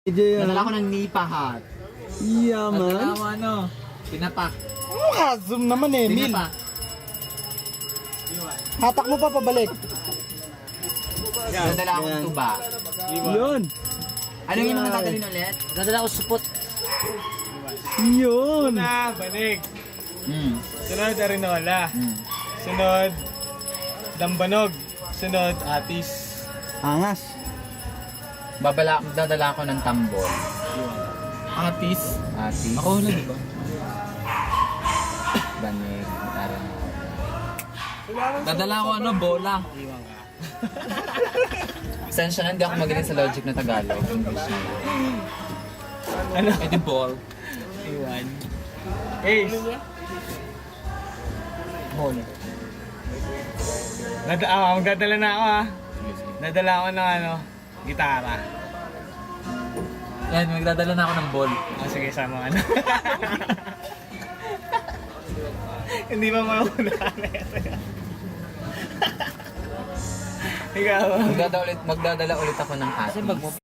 Nadala ko ng nipa hat. Yeah, Nadala man. ko ano, pinapak. Zoom naman eh, Mil. Pinapak. Hatak mo pa pabalik. Nadala akong Yan. tuba. Yun. Ano yung mga dadalhin ulit? Dadala ko supot. Yun. Una, banig. Sunod, arinola. Sunod, dambanog. Sunod, atis. Angas. Dadala ako ng tambol. Atis. Atis. Ako na, di ba? Banig. Dadala ko ano, bola. Sensya na, hindi ako magaling sa logic na Tagalog. English na. Ano? Eh di ball. Iwan. Ace. Ball. Magdadala na ako ha. Nadala ako ng ano, gitara. Yan, magdadala na ako ng ball. Sige, sama ano. Hindi ba mauna na ito? Ikaw. Magdadala ulit ako ng atis.